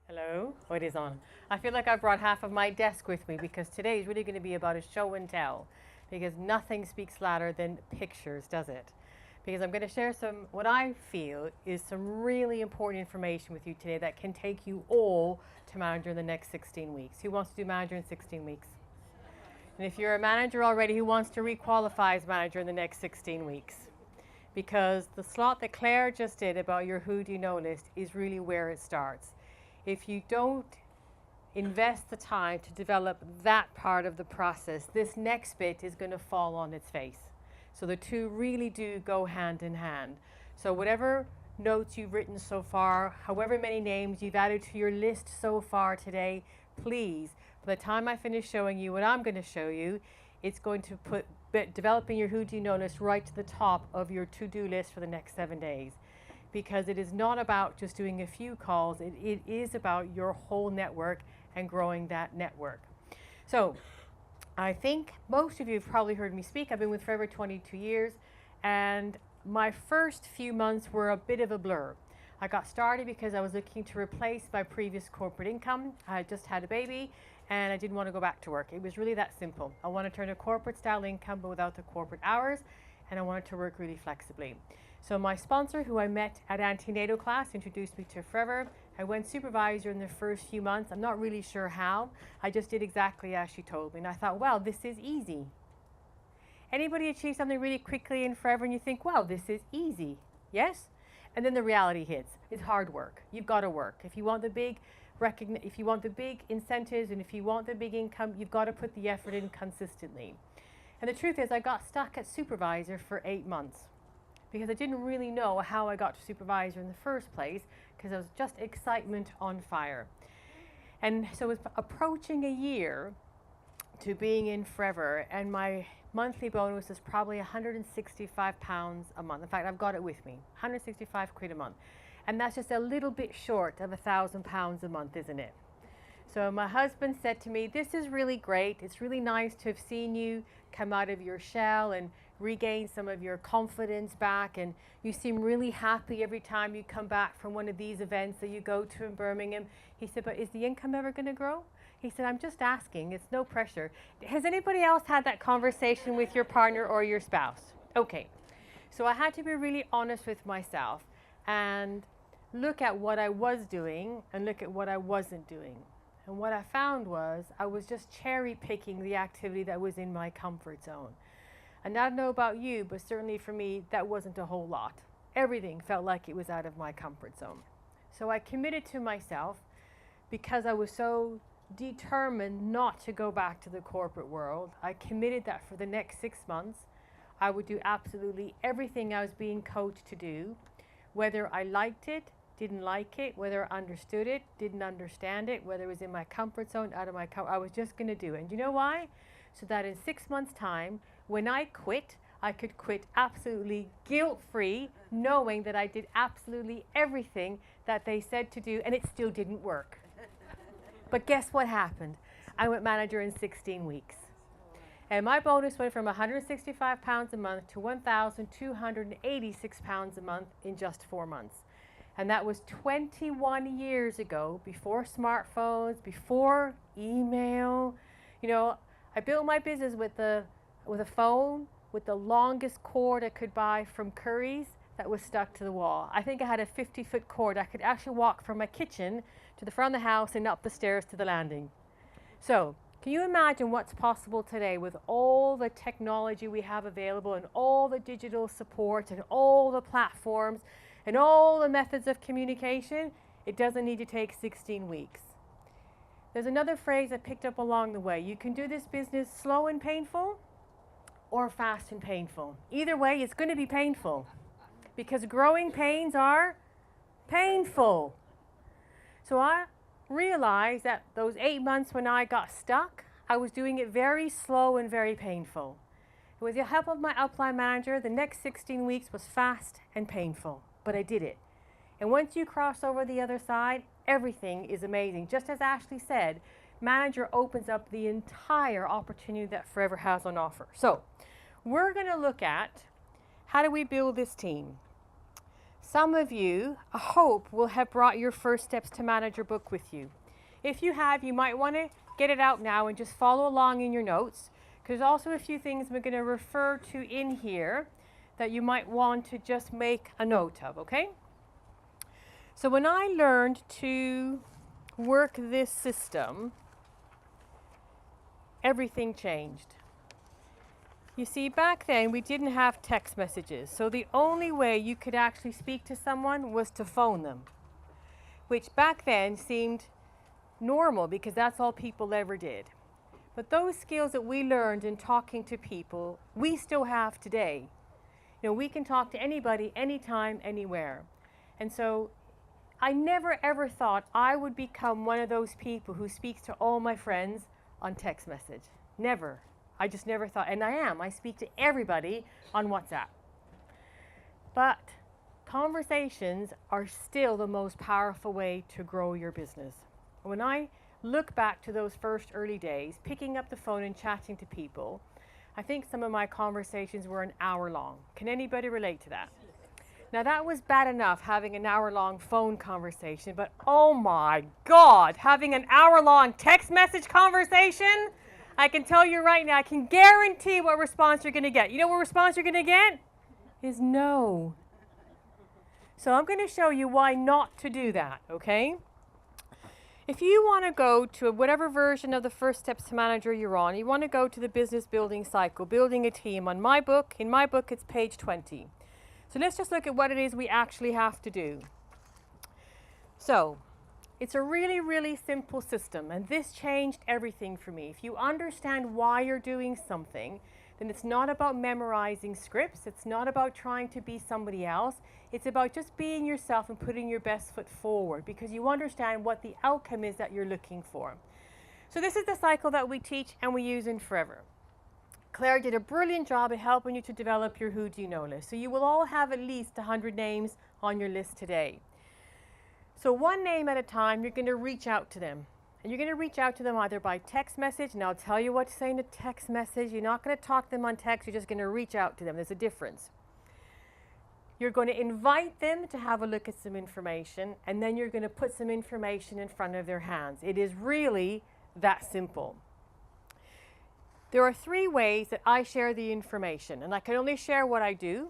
Hello? Oh, it is on. I feel like I brought half of my desk with me because today is really going to be about a show and tell because nothing speaks louder than pictures, does it? Because I'm going to share what I feel is some really important information with you today that can take you all to manager in the next 16 weeks. Who wants to do manager in 16 weeks? And if you're a manager already, who wants to requalify as manager in the next 16 weeks? Because the slot that Claire just did about your who do you know list is really where it starts. If you don't invest the time to develop that part of the process, this next bit is going to fall on its face. So the two really do go hand in hand. So whatever notes you've written so far, however many names you've added to your list so far today, please, by the time I finish showing you what I'm going to show you, it's going to put developing your who do you know list right to the top of your to-do list for the next 7 days. Because it is not about just doing a few calls, it is about your whole network and growing that network. So I think most of you have probably heard me speak. I've been with Forever 22 years, and my first few months were a bit of a blur. I got started because I was looking to replace my previous corporate income. I had just had a baby, and I didn't want to go back to work. It was really that simple. I wanted to earn a corporate style income, but without the corporate hours, and I wanted to work really flexibly. So my sponsor, who I met at antenatal class, introduced me to Forever. I went supervisor in the first few months. I'm not really sure how. I just did exactly as she told me. And I thought, wow, this is easy. Anybody achieve something really quickly in Forever and you think, wow, this is easy? Yes? And then the reality hits. It's hard work. You've got to work. If you want the big if you want the big incentives and if you want the big income, you've got to put the effort in consistently. And the truth is, I got stuck at supervisor for 8 months. Because I didn't really know how I got to supervisor in the first place because I was just excitement on fire. And so it was approaching a year to being in Forever, and my monthly bonus is probably £165 a month. In fact, I've got it with me, 165 quid a month. And that's just a little bit short of £1,000 a month, isn't it? So my husband said to me, this is really great. It's really nice to have seen you come out of your shell and regain some of your confidence back, and you seem really happy every time you come back from one of these events that you go to in Birmingham. He said, but is the income ever going to grow? He said, I'm just asking. It's no pressure. Has anybody else had that conversation with your partner or your spouse? Okay. So I had to be really honest with myself and look at what I was doing and look at what I wasn't doing. And what I found was I was just cherry picking the activity that was in my comfort zone. And I don't know about you, but certainly for me, that wasn't a whole lot. Everything felt like it was out of my comfort zone. So I committed to myself because I was so determined not to go back to the corporate world. I committed that for the next 6 months, I would do absolutely everything I was being coached to do, whether I liked it, didn't like it, whether I understood it, didn't understand it, whether it was in my comfort zone, out of my comfort, I was just going to do it. And you know why? So that in 6 months' time, when I quit, I could quit absolutely guilt-free, knowing that I did absolutely everything that they said to do, and it still didn't work. But guess what happened? I went manager in 16 weeks. And my bonus went from £165 a month to £1,286 a month in just 4 months. And that was 21 years ago, before smartphones, before email. You know, I built my business with a phone with the longest cord I could buy from Curry's that was stuck to the wall. I think I had a 50-foot cord. I could actually walk from my kitchen to the front of the house and up the stairs to the landing. So, can you imagine what's possible today with all the technology we have available and all the digital support and all the platforms and all the methods of communication? It doesn't need to take 16 weeks. There's another phrase I picked up along the way. You can do this business slow and painful or fast and painful. Either way, it's going to be painful because growing pains are painful. So I realized that those 8 months when I got stuck, I was doing it very slow and very painful. With the help of my upline manager, the next 16 weeks was fast and painful, but I did it. And once you cross over the other side, everything is amazing. Just as Ashley said, manager opens up the entire opportunity that Forever has on offer. So we're going to look at how do we build this team. some of you, I hope, will have brought your First Steps to Manager book with you. If you have, you might want to get it out now and just follow along in your notes, because there's also a few things we're going to refer to in here that you might want to just make a note of, okay? So when I learned to work this system, everything changed. You see, back then we didn't have text messages, so the only way you could actually speak to someone was to phone them, which back then seemed normal because that's all people ever did. But those skills that we learned in talking to people, we still have today. You know, we can talk to anybody, anytime, anywhere. And so I never ever thought I would become one of those people who speaks to all my friends on text message. Never. I just never thought, and I am. I speak to everybody on WhatsApp. But conversations are still the most powerful way to grow your business. When I look back to those first early days, picking up the phone and chatting to people, I think some of my conversations were an hour long. Can anybody relate to that? Now that was bad enough, having an hour-long phone conversation, but oh my God, having an hour-long text message conversation, I can tell you right now, I can guarantee what response you're going to get. You know what response you're going to get? Is no. So I'm going to show you why not to do that, okay? If you want to go to whatever version of the First Steps to Manager you're on, you want to go to the business building cycle, building a team. In my book, it's page 20. So let's just look at what it is we actually have to do. So it's a really, really simple system, and this changed everything for me. If you understand why you're doing something, then it's not about memorizing scripts. It's not about trying to be somebody else. It's about just being yourself and putting your best foot forward because you understand what the outcome is that you're looking for. So this is the cycle that we teach and we use in Forever. Claire did a brilliant job at helping you to develop your Who Do You Know list. So you will all have at least 100 names on your list today. So one name at a time, you're going to reach out to them. And you're going to reach out to them either by text message, and I'll tell you what to say in a text message. You're not going to talk to them on text, you're just going to reach out to them. There's a difference. You're going to invite them to have a look at some information, and then you're going to put some information in front of their hands. It is really that simple. There are 3 ways that I share the information, and I can only share what I do.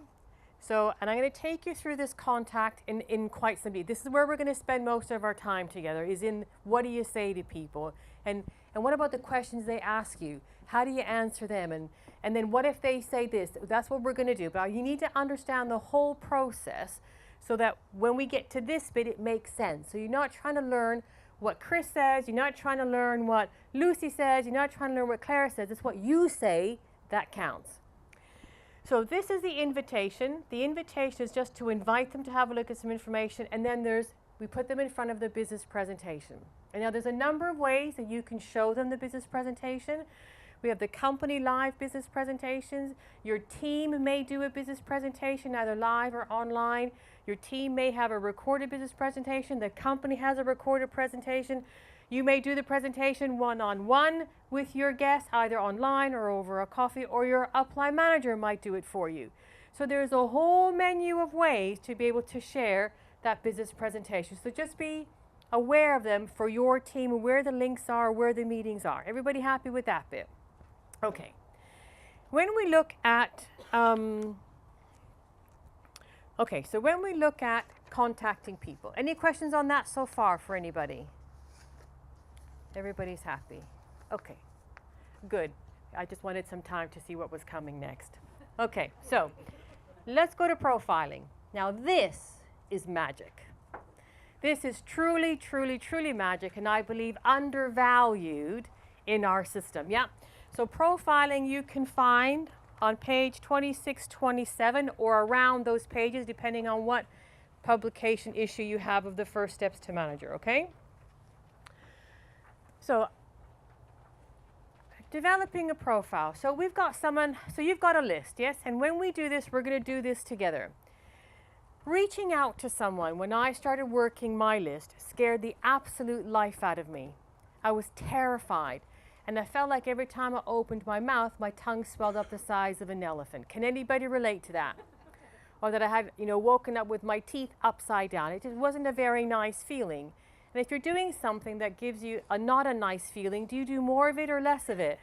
So, and I'm going to take you through this contact in quite some detail. This is where we're going to spend most of our time together, is in what do you say to people, and what about the questions they ask you? How do you answer them? And then what if they say this? That's what we're going to do. But you need to understand the whole process so that when we get to this bit, it makes sense. So you're not trying to learn what Chris says. You're not trying to learn what Lucy says. You're not trying to learn what Claire says. It's what you say that counts. So this is the invitation. The invitation is just to invite them to have a look at some information, and then we put them in front of the business presentation. And now there's a number of ways that you can show them the business presentation. We have the company live business presentations. Your team may do a business presentation, either live or online. Your team may have a recorded business presentation. The company has a recorded presentation. You may do the presentation one-on-one with your guests, either online or over a coffee, or your upline manager might do it for you. So there's a whole menu of ways to be able to share that business presentation. So just be aware of them for your team, where the links are, where the meetings are. Everybody happy with that bit? Okay. When we look at, when we look at contacting people, any questions on that so far for anybody? Everybody's happy. Okay, good. I just wanted some time to see what was coming next. Okay, so let's go to profiling. Now this is magic. This is truly, truly, truly magic, and I believe undervalued in our system. Yeah. So profiling you can find on page 26, 27, or around those pages, depending on what publication issue you have of the First Steps to Manager, okay? So developing a profile. So we've got someone, so you've got a list, yes? And when we do this, we're going to do this together. Reaching out to someone when I started working my list scared the absolute life out of me. I was terrified. And I felt like every time I opened my mouth, my tongue swelled up the size of an elephant. Can anybody relate to that? or that I had, woken up with my teeth upside down. It just wasn't a very nice feeling. And if you're doing something that gives you not a nice feeling, do you do more of it or less of it?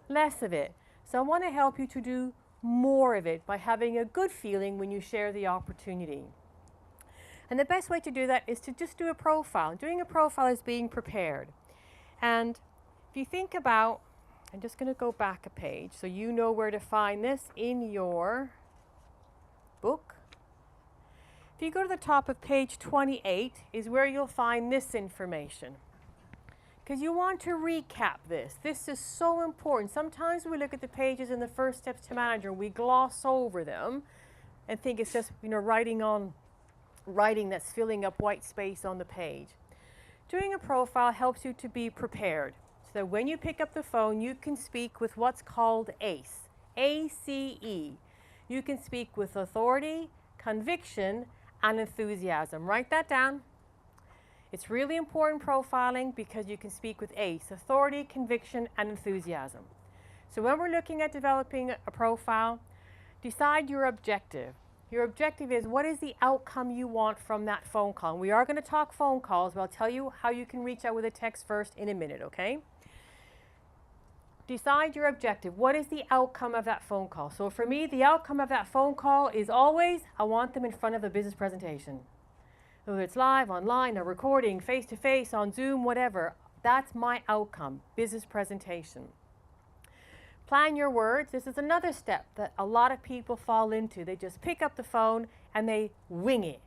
Less of it. So I want to help you to do more of it by having a good feeling when you share the opportunity. And the best way to do that is to just do a profile. Doing a profile is being prepared. And if you think about, I'm just going to go back a page so you know where to find this in your book. If you go to the top of page 28 is where you'll find this information. Because you want to recap this. This is so important. Sometimes we look at the pages in the First Steps to Manager and we gloss over them and think it's just writing that's filling up white space on the page. Doing a profile helps you to be prepared so that when you pick up the phone you can speak with what's called ACE. A-C-E. You can speak with authority, conviction, and enthusiasm. Write that down. It's really important profiling because you can speak with ACE, authority, conviction, and enthusiasm. So when we're looking at developing a profile, decide your objective. Your objective is what is the outcome you want from that phone call. And we are going to talk phone calls, but I'll tell you how you can reach out with a text first in a minute, okay? Decide your objective. What is the outcome of that phone call? So for me, the outcome of that phone call is always, I want them in front of a business presentation. Whether it's live, online, a recording, face-to-face, on Zoom, whatever. That's my outcome, business presentation. Plan your words. This is another step that a lot of people fall into. They just pick up the phone and they wing it.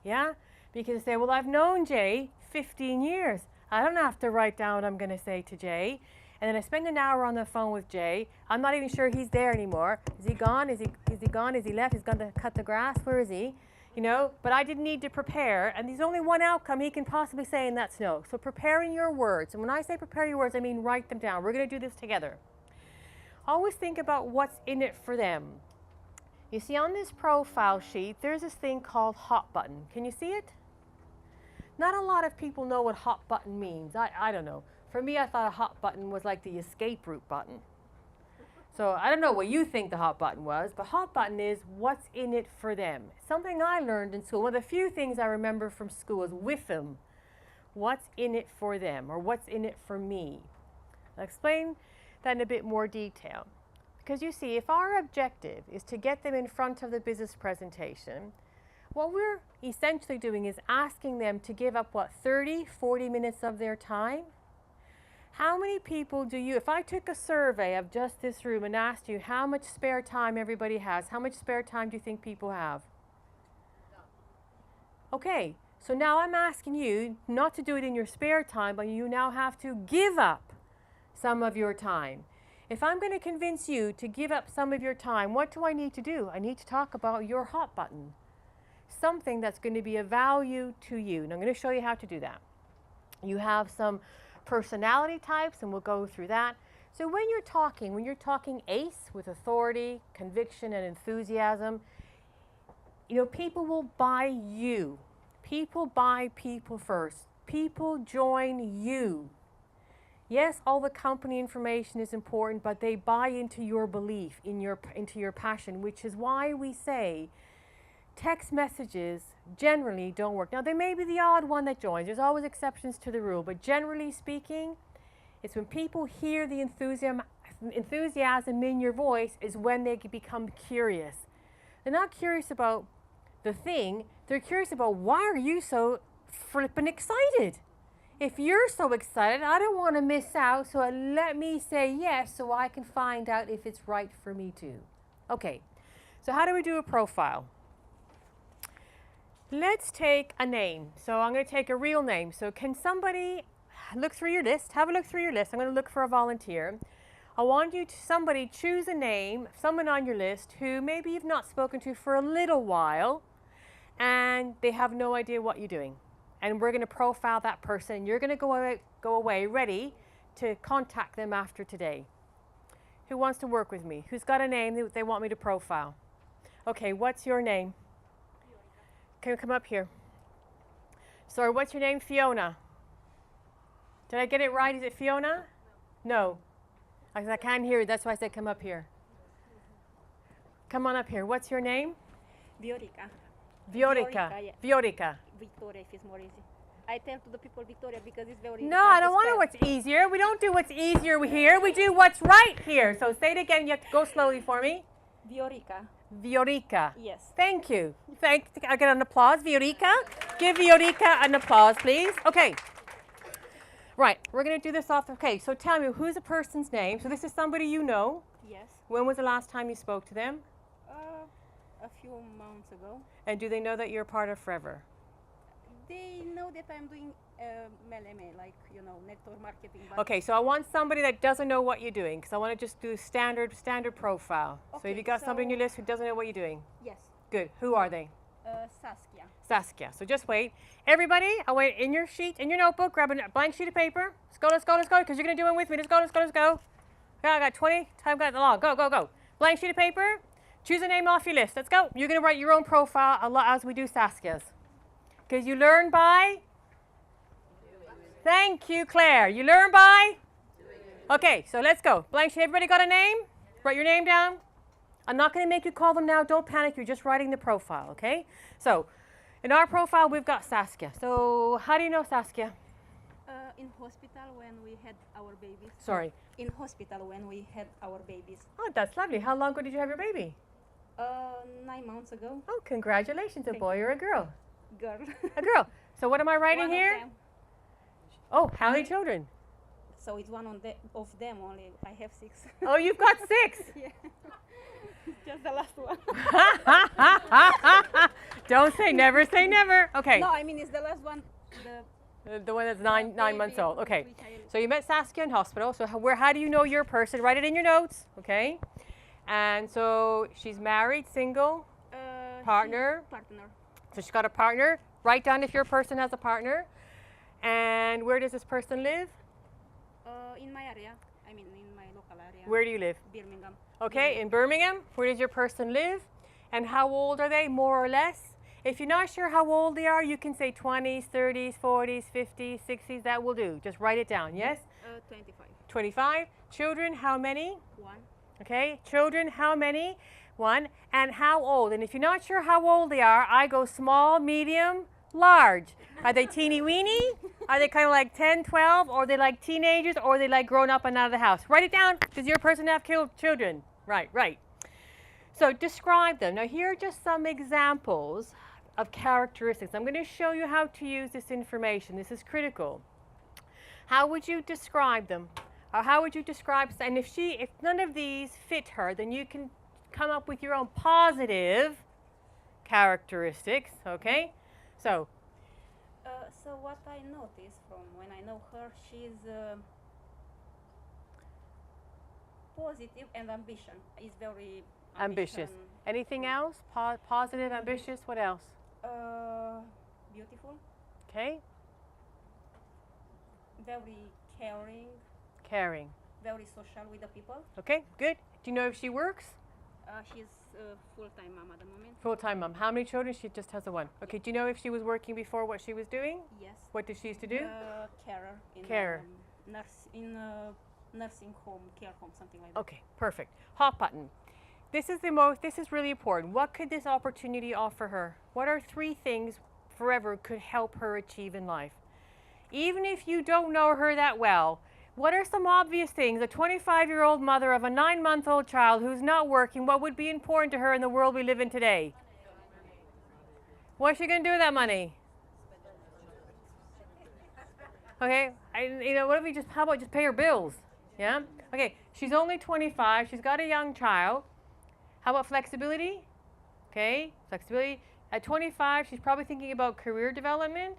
Yeah? Because they say, well, I've known Jay 15 years. I don't have to write down what I'm going to say to Jay. And then I spend an hour on the phone with Jay. I'm not even sure he's there anymore. Is he gone? Is he gone? Is he left? He's gone to cut the grass? Where is he? But I didn't need to prepare, and there's only one outcome he can possibly say, and that's no. So preparing your words, and when I say prepare your words, I mean write them down. We're going to do this together. Always think about what's in it for them. You see on this profile sheet, there's this thing called hot button. Can you see it? Not a lot of people know what hot button means. I don't know. For me, I thought a hot button was like the escape route button. So I don't know what you think the hot button was, but hot button is what's in it for them. Something I learned in school. One of the few things I remember from school is WIFM. What's in it for them, or what's in it for me? I'll explain that in a bit more detail. Because you see, if our objective is to get them in front of the business presentation, what we're essentially doing is asking them to give up, 30, 40 minutes of their time? How many people do you, if I took a survey of just this room and asked you how much spare time everybody has, how much spare time do you think people have? Okay, so now I'm asking you not to do it in your spare time, but you now have to give up some of your time. If I'm going to convince you to give up some of your time, what do I need to do? I need to talk about your hot button. Something that's going to be of value to you. And I'm going to show you how to do that. You have some personality types, and we'll go through that. So when you're talking ACE with authority, conviction, and enthusiasm, people will buy you. People buy people first. People join you. Yes, all the company information is important, but they buy into your belief, into your passion, which is why we say text messages generally don't work. Now, there may be the odd one that joins. There's always exceptions to the rule, but generally speaking, it's when people hear the enthusiasm in your voice is when they become curious. They're not curious about the thing. They're curious about, why are you so flippin' excited? If you're so excited, I don't want to miss out, so let me say yes so I can find out if it's right for me too. Okay, so how do we do a profile? Let's take a name. So I'm going to take a real name. So can somebody look through your list? Have a look through your list. I'm going to look for a volunteer. I want you to, somebody choose a name, someone on your list who maybe you've not spoken to for a little while, and they have no idea what you're doing. And we're going to profile that person. You're going to go away ready to contact them after today. Who wants to work with me? Who's got a name that they want me to profile? Okay, what's your name? Can you come up here? Sorry, what's your name? Fiona. Did I get it right? Is it Fiona? No. I can't hear you. That's why I said come up here. Come on up here. What's your name? Viorica. Viorica. Yeah. Viorica. Victoria, if it's more easy. I tell to the people Victoria because it's very No, hard I don't to want to know spell. what's easier. We don't do what's easier here. We do what's right here. So say it again. You have to go slowly for me. Viorica. Viorica. Yes. Thank you. I get an applause. Viorica. Give Viorica an applause, please. Okay. Right. We're going to do this off. Okay. So tell me, who's a person's name? So this is somebody you know. Yes. When was the last time you spoke to them? A few months ago. And do they know that you're part of Forever? They know that I'm doing MLM, like, network marketing. But Okay, so I want somebody that doesn't know what you're doing because I want to just do standard profile. So Okay, have you got somebody on your list who doesn't know what you're doing? Yes. Good. Who are they? Saskia. Saskia. So just wait. Everybody, I wait in your sheet, in your notebook, grab a blank sheet of paper. Let's go, because you're going to do it with me. Let's go. Yeah, I got 20. Time got long. Go. Blank sheet of paper. Choose a name off your list. Let's go. You're going to write your own profile as we do Saskia's. Because you learn by? Thank you, Claire. You learn by? Okay, so let's go. Blank sheet. Everybody got a name? Write your name down. I'm not going to make you call them now. Don't panic. You're just writing the profile, okay? So in our profile, we've got Saskia. So how do you know Saskia? In hospital when we had our babies. Sorry. In hospital when we had our babies. Oh, that's lovely. How long ago did you have your baby? 9 months ago. Oh, congratulations. A boy or a girl? Girl. A girl. So what am I writing One here? of them. Oh, how many children? So it's one of them only. I have 6. Oh, you've got 6. Yeah. Just the last one. Don't say never, say never. Okay. No, I mean it's the last one. The one that's nine months baby old. Okay. which I- So you met Saskia in hospital. So how do you know your person? Write it in your notes, okay? And so she's married, single, partner. Partner. So she's got a partner. Write down if your person has a partner. And where does this person live? In my area. I mean in my local area. Where do you live? Birmingham. Okay, in Birmingham. Where does your person live? And how old are they, more or less? If you're not sure how old they are, you can say 20s, 30s, 40s, 50s, 60s. That will do. Just write it down, yes? 25. 25. Children, how many? 1. Okay, children, how many? 1. And how old? And if you're not sure how old they are, I go small, medium, large. Are they teeny weeny? Are they kind of like 10, 12? Or are they like teenagers? Or are they like grown up and out of the house? Write it down. Does your person have children? Right. So describe them. Now here are just some examples of characteristics. I'm going to show you how to use this information. This is critical. How would you describe them? Or how would you describe, and if none of these fit her, then you can come up with your own positive characteristics, okay? So What I noticed from when I know her, she's positive and ambition. Is very ambitious. Anything else? Positive, ambitious, what else? Beautiful. Okay. Very caring. Caring. Very social with the people. Okay, good. Do you know if she works? She's a full-time mom at the moment. Full-time mom. How many children? She just has the one. Okay, do you know if she was working before, what she was doing? Yes. What did she used to do? Carer. Carer. Nursing home, care home, something like that. Okay, perfect. Hot button. This is really important. What could this opportunity offer her? What are 3 things Forever could help her achieve in life? Even if you don't know her that well, what are some obvious things? A 25-year-old mother of a 9-month-old child who's not working, what would be important to her in the world we live in today? What's she going to do with that money? Okay, how about just pay her bills? Yeah? Okay, she's only 25, she's got a young child. How about flexibility? Okay, flexibility. At 25, she's probably thinking about career development.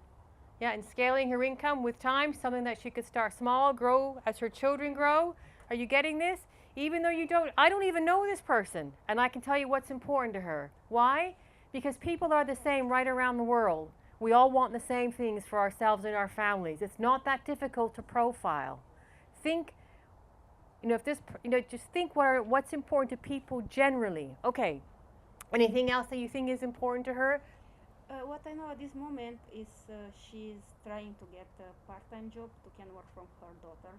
Yeah, and scaling her income with time, something that she could start small, grow as her children grow. Are you getting this? Even though I don't even know this person, and I can tell you what's important to her. Why? Because people are the same right around the world. We all want the same things for ourselves and our families. It's not that difficult to profile. Think, just think what's important to people generally. Okay, anything else that you think is important to her? What I know at this moment is she's trying to get a part-time job to can work from her daughter.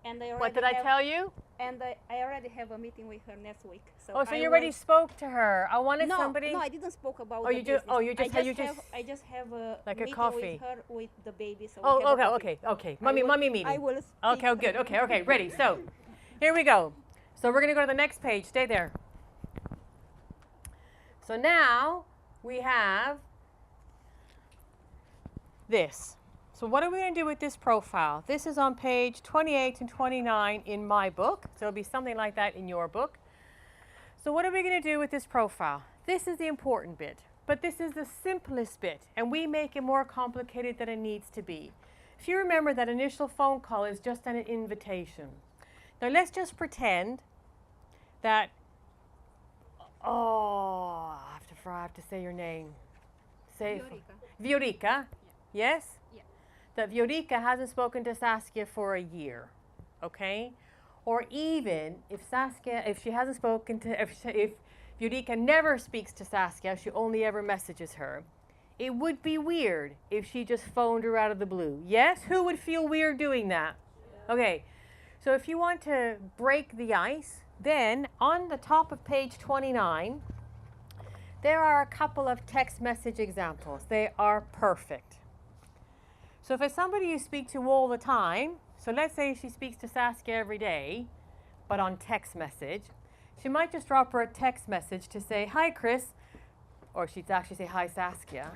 And I already What did I tell you? And I already have a meeting with her next week. So Oh, so I you already will- spoke to her. I wanted no, somebody. No, I didn't spoke about Oh, the you just- business. oh, you just- you just- I just have a like a meeting coffee. with her with the baby. So Oh, we have a okay. coffee. Mummy I meeting. will speak. Okay, good. Okay, ready. So, here we go. So we're gonna go to the next page. Stay there. So now we have this. So what are we going to do with this profile? This is on page 28 and 29 in my book. So it'll be something like that in your book. So what are we going to do with this profile? This is the important bit, but this is the simplest bit, and we make it more complicated than it needs to be. If you remember, that initial phone call is just an invitation. Now let's just pretend that, oh, I have to say your name. Say Viorica. Yes? Yeah. That Viorica hasn't spoken to Saskia for a year, okay? Or even if Saskia, if she hasn't spoken to, if Viorica never speaks to Saskia, she only ever messages her, it would be weird if she just phoned her out of the blue. Yes? Who would feel weird doing that? Yeah. Okay, so if you want to break the ice, then on the top of page 29, there are a couple of text message examples. They are perfect. So if it's somebody you speak to all the time, so let's say she speaks to Saskia every day, but on text message, she might just drop her a text message to say, hi Chris, or she'd actually say, hi Saskia.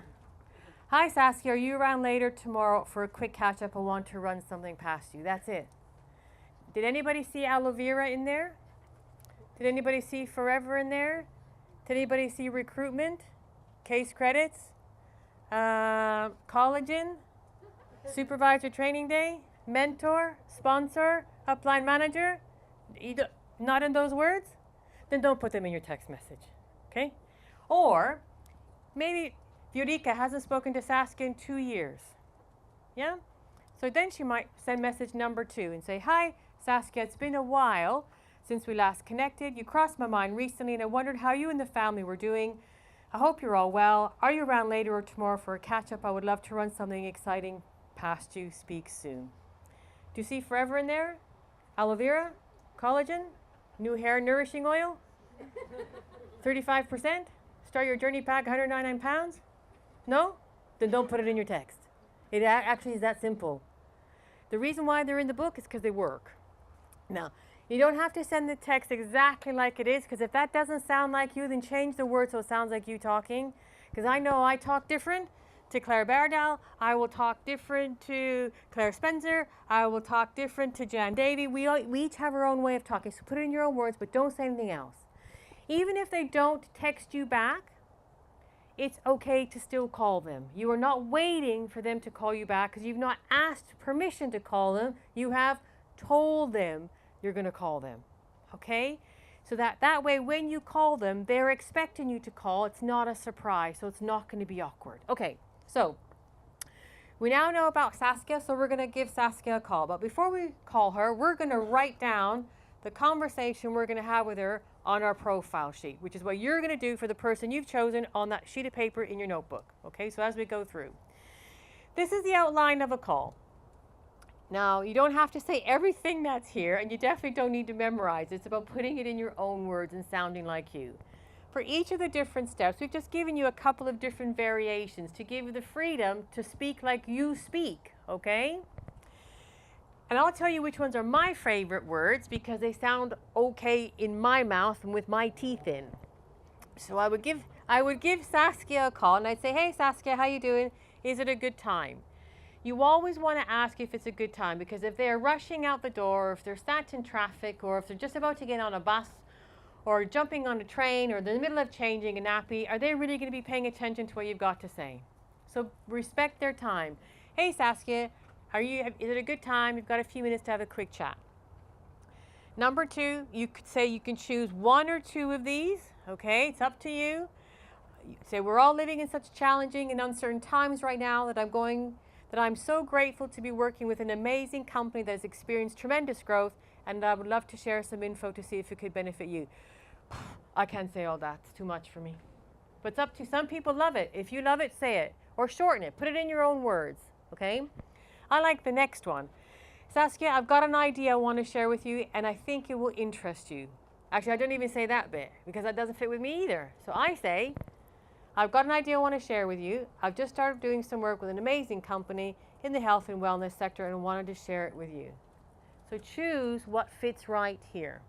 Hi Saskia, are you around later tomorrow for a quick catch up? I want to run something past you. That's it. Did anybody see aloe vera in there? Did anybody see forever in there? Did anybody see recruitment, case credits, collagen, supervisor training day, mentor, sponsor, upline manager? Not in those words? Then don't put them in your text message, okay? Or maybe Viorica hasn't spoken to Saskia in 2 years, yeah? So then she might send message number 2 and say, hi Saskia, it's been a while since we last connected. You crossed my mind recently and I wondered how you and the family were doing. I hope you're all well. Are you around later or tomorrow for a catch up? I would love to run something exciting past you. Speak soon. Do you see forever in there? Aloe vera, collagen, new hair nourishing oil, 35%, start your journey pack, 199 pounds? No? Then don't put it in your text. It actually is that simple. The reason why they're in the book is because they work. Now, you don't have to send the text exactly like it is, because if that doesn't sound like you, then change the word so it sounds like you talking. Because I know I talk different to Claire Bardal, I will talk different to Claire Spencer, I will talk different to Jan Davey. We each have our own way of talking, so put it in your own words, but don't say anything else. Even if they don't text you back, it's okay to still call them. You are not waiting for them to call you back because you've not asked permission to call them. You have told them you're going to call them, okay? So that way when you call them, they're expecting you to call. It's not a surprise, so it's not going to be awkward. Okay, so we now know about Saskia, so we're going to give Saskia a call. But before we call her, we're going to write down the conversation we're going to have with her on our profile sheet, which is what you're going to do for the person you've chosen on that sheet of paper in your notebook. Okay, so as we go through. This is the outline of a call. Now, you don't have to say everything that's here, and you definitely don't need to memorize. It's about putting it in your own words and sounding like you. For each of the different steps, we've just given you a couple of different variations to give you the freedom to speak like you speak, okay? And I'll tell you which ones are my favorite words because they sound okay in my mouth and with my teeth in. So I would give Saskia a call and I'd say, hey Saskia, how you doing? Is it a good time? You always want to ask if it's a good time because if they're rushing out the door, or if they're sat in traffic, or if they're just about to get on a bus, or jumping on a train, or they're in the middle of changing a nappy, are they really going to be paying attention to what you've got to say? So respect their time. Hey Saskia, is it a good time? You've got a few minutes to have a quick chat. Number 2, you could say you can choose 1 or 2 of these. Okay, it's up to you. You say we're all living in such challenging and uncertain times right now that I'm so grateful to be working with an amazing company that has experienced tremendous growth, and I would love to share some info to see if it could benefit you. I can't say all that. It's too much for me. But it's up to some people love it. If you love it, say it. Or shorten it. Put it in your own words. Okay? I like the next one. Saskia, I've got an idea I want to share with you, and I think it will interest you. Actually, I don't even say that bit because that doesn't fit with me either. So I say, I've got an idea I want to share with you. I've just started doing some work with an amazing company in the health and wellness sector and wanted to share it with you. So choose what fits right here.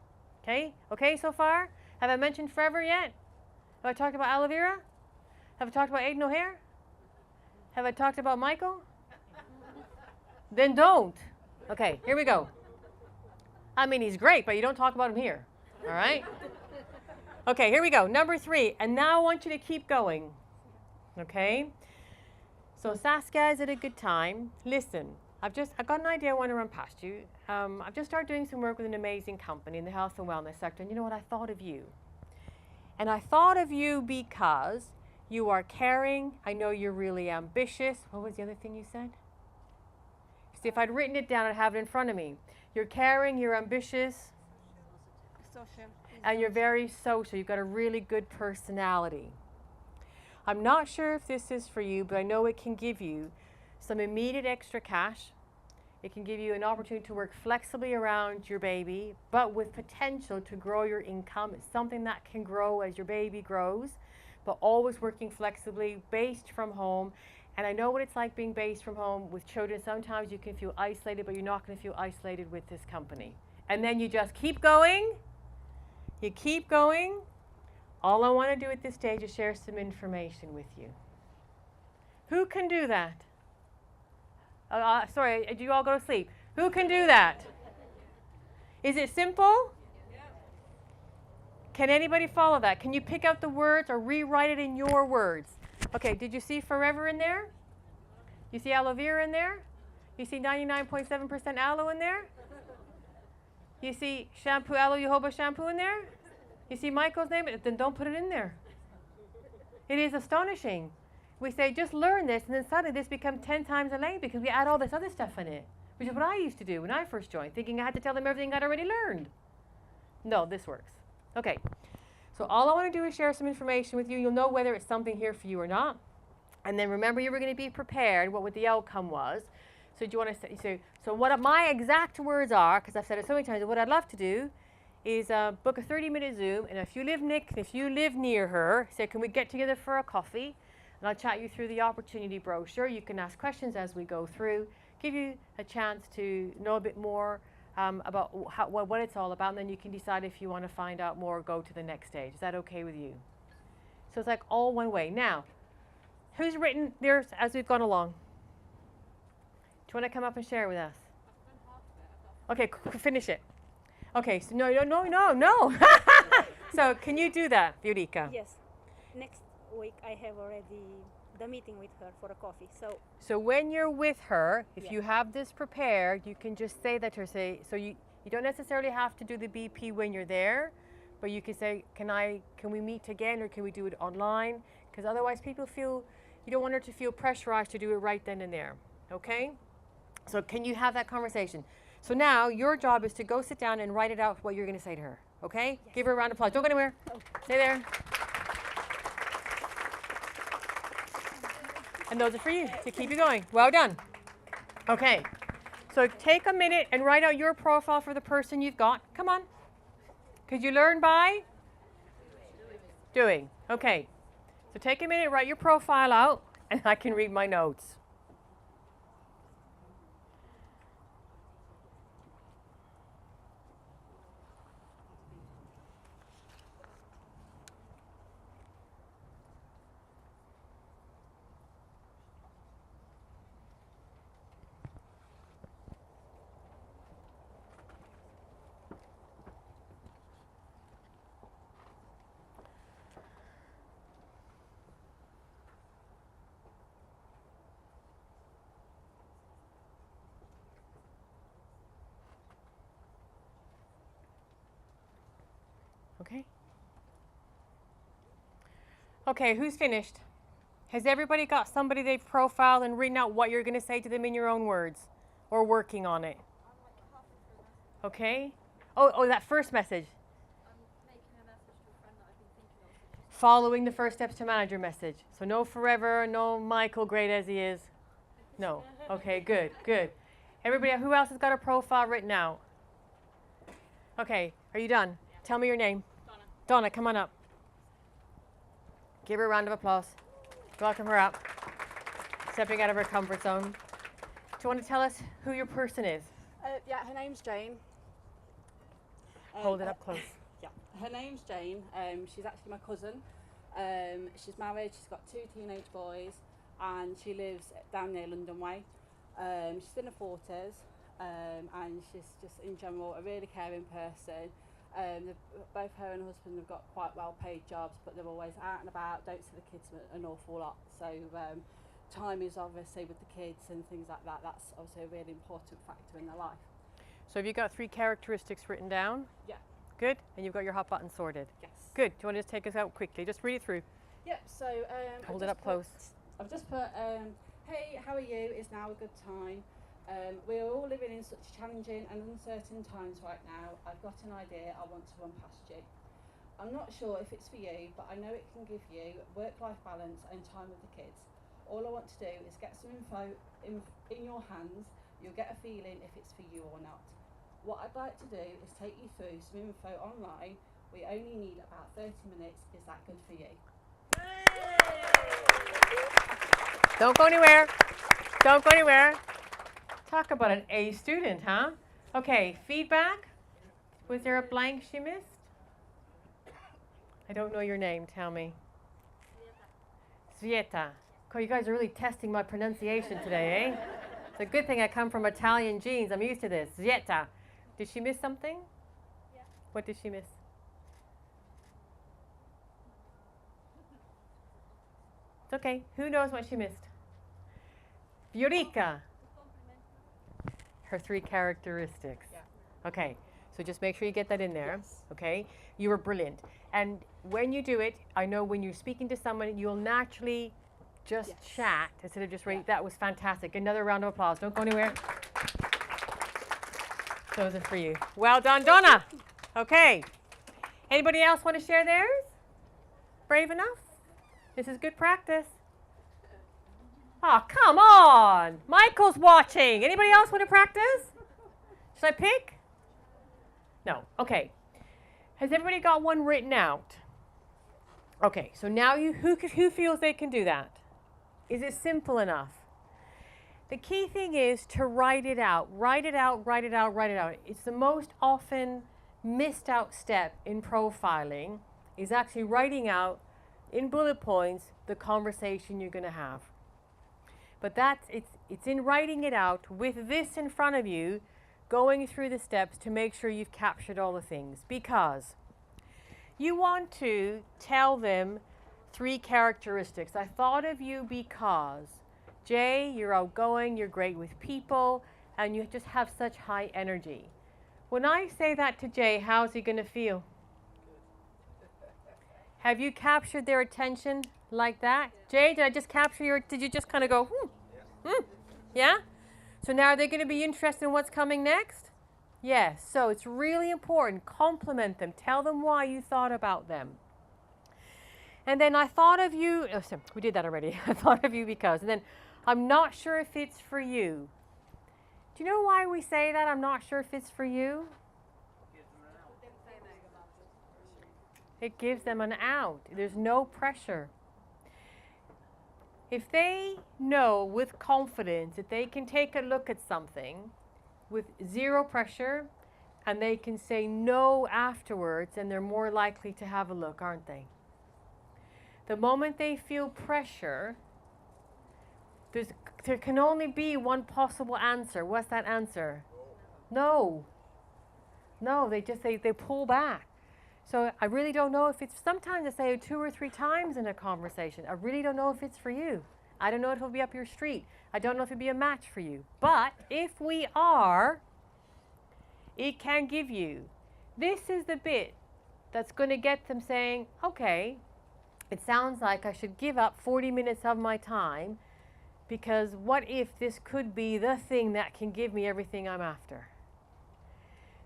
Okay? Okay so far? Have I mentioned Forever yet? Have I talked about aloe vera? Have I talked about Aiden O'Hare? Have I talked about Michael? Then don't. Okay, here we go. I mean, he's great, but you don't talk about him here. All right? Okay, here we go. Number 3. And now I want you to keep going. Okay? So Saskia, is it a good time? Listen, I've got an idea I want to run past you. I've just started doing some work with an amazing company in the health and wellness sector. And you know what? I thought of you. And I thought of you because you are caring. I know you're really ambitious. What was the other thing you said? See, if I'd written it down, I'd have it in front of me. You're caring, you're ambitious, Social. and you're very social. You've got a really good personality. I'm not sure if this is for you, but I know it can give you some immediate extra cash. It can give you an opportunity to work flexibly around your baby, but with potential to grow your income. It's something that can grow as your baby grows, but always working flexibly, based from home. And I know what it's like being based from home with children. Sometimes you can feel isolated, but you're not going to feel isolated with this company. And then you just keep going. You keep going. All I want to do at this stage is share some information with you. Who can do that? Sorry, do you all go to sleep? Who can do that? Is it simple? Can anybody follow that? Can you pick out the words or rewrite it in your words? Okay, did you see Forever in there? You see aloe vera in there? You see 99.7% aloe in there? You see shampoo, aloe jojoba shampoo in there? You see Michael's name? Then don't put it in there. It is astonishing. We say, just learn this, and then suddenly this becomes 10 times a lane because we add all this other stuff in it, which is what I used to do when I first joined, thinking I had to tell them everything I'd already learned. No, this works. Okay, so all I want to do is share some information with you. You'll know whether it's something here for you or not. And then remember, you were going to be prepared what the outcome was. So do you want to say, so what my exact words are, because I've said it so many times, what I'd love to do is book a 30-minute Zoom. And if you live near her, say, can we get together for a coffee? And I'll chat you through the opportunity brochure. You can ask questions as we go through, give you a chance to know a bit more about what it's all about, and then you can decide if you want to find out more or go to the next stage. Is that okay with you? So it's like all one way. Now, who's written theirs as we've gone along? Do you want to come up and share with us? Okay, finish it. Okay, so no. So can you do that, Viorica? Yes. Next week I have already the meeting with her for a coffee. So when you're with her, if Yeah. you have this prepared, you can just say that to her. So you don't necessarily have to do the BP when you're there, but you can say, can we meet again, or can we do it online? Because otherwise people feel, you don't want her to feel pressurized to do it right then and there. Okay? So can you have that conversation? So now your job is to go sit down and write it out what you're going to say to her. Okay? Yes. Give her a round of applause. Don't go anywhere. Oh. Stay there. And those are for you to keep you going. Well done. Okay. So take a minute and write out your profile for the person you've got. Come on. Could you learn by? Doing. Okay. So take a minute, write your profile out, and I can read my notes. Okay. Okay, who's finished? Has everybody got somebody they've profiled and written out what you're going to say to them in your own words, or working on it? Okay. Oh, that first message. Following the first steps to manager message. So no Forever, no Michael, great as he is. No. Okay, good. Everybody, who else has got a profile written out? Okay, are you done? Yeah. Tell me your name. Donna. Donna, come on up. Give her a round of applause. Welcome her up. Stepping out of her comfort zone. Do you want to tell us who your person is? Yeah, her name's Jane. Hold it up close. Yeah, her name's Jane. She's actually my cousin. She's married, she's got 2 teenage boys, and she lives down near London Way. She's in her 40s, and she's just in general a really caring person. Both her and her husband have got quite well paid jobs, but they're always out and about, don't see the kids an awful lot. So time is obviously with the kids and things like that, that's obviously a really important factor in their life. So have you got 3 characteristics written down? Yeah. Good. And you've got your hot button sorted? Yes. Good. Do you want to just take us out quickly? Just read it through. Yep, so hold it up close. I've just put, hey, how are you? Is now a good time? We are all living in such challenging and uncertain times right now. I've got an idea I want to run past you. I'm not sure if it's for you, but I know it can give you work-life balance and time with the kids. All I want to do is get some info in your hands. You'll get a feeling if it's for you or not. What I'd like to do is take you through some info online. We only need about 30 minutes. Is that good for you? Don't go anywhere. Don't go anywhere. Talk about an A student, huh? Okay, feedback. Was there a blank she missed? I don't know your name. Tell me. Svieta. Oh, you guys are really testing my pronunciation today, eh? It's a good thing I come from Italian genes. I'm used to this. Svieta. Did she miss something? Yeah. What did she miss? It's okay. Who knows what she missed? Viorica. Her 3 characteristics. Yeah. Okay. So just make sure you get that in there. Yes. Okay. You were brilliant. And when you do it, I know when you're speaking to someone, you'll naturally just Yes. chat instead of just read. Yeah. That was fantastic. Another round of applause. Don't go anywhere. Those are for you. Well done, Donna. Okay. Anybody else want to share theirs? Brave enough? This is good practice. Oh, come on. Michael's watching. Anybody else want to practice? Should I pick? No. Okay. Has everybody got one written out? Okay. So now who feels they can do that? Is it simple enough? The key thing is to write it out. Write it out, write it out, write it out. It's the most often missed out step in profiling is actually writing out in bullet points the conversation you're going to have. But it's in writing it out with this in front of you, going through the steps to make sure you've captured all the things. Because you want to tell them 3 characteristics. I thought of you because Jay, you're outgoing, you're great with people, and you just have such high energy. When I say that to Jay, how's he going to feel? Have you captured their attention like that? Jay, did I just capture did you just kind of go, yeah? So now are they going to be interested in what's coming next? Yes. So it's really important. Compliment them. Tell them why you thought about them. And then I thought of you, we did that already. I thought of you because, and then I'm not sure if it's for you. Do you know why we say that? I'm not sure if it's for you. It gives them an out. There's no pressure. If they know with confidence that they can take a look at something with 0 pressure and they can say no afterwards, and they're more likely to have a look, aren't they? The moment they feel pressure, there can only be one possible answer. What's that answer? No. No, they pull back. So I really don't know if it's, sometimes I say 2 or 3 times in a conversation, I really don't know if it's for you. I don't know if it'll be up your street. I don't know if it'll be a match for you. But if we are, it can give you. This is the bit that's going to get them saying, okay, it sounds like I should give up 40 minutes of my time, because what if this could be the thing that can give me everything I'm after?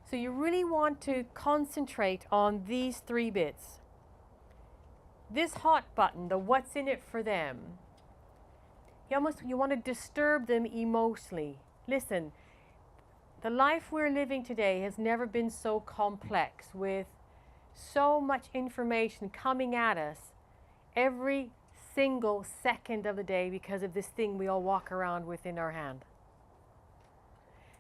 So you really want to concentrate on these 3 bits. This hot button, the what's in it for them, you want to disturb them emotionally. Listen, The life we're living today has never been so complex, with so much information coming at us every single second of the day because of this thing we all walk around with in our hand.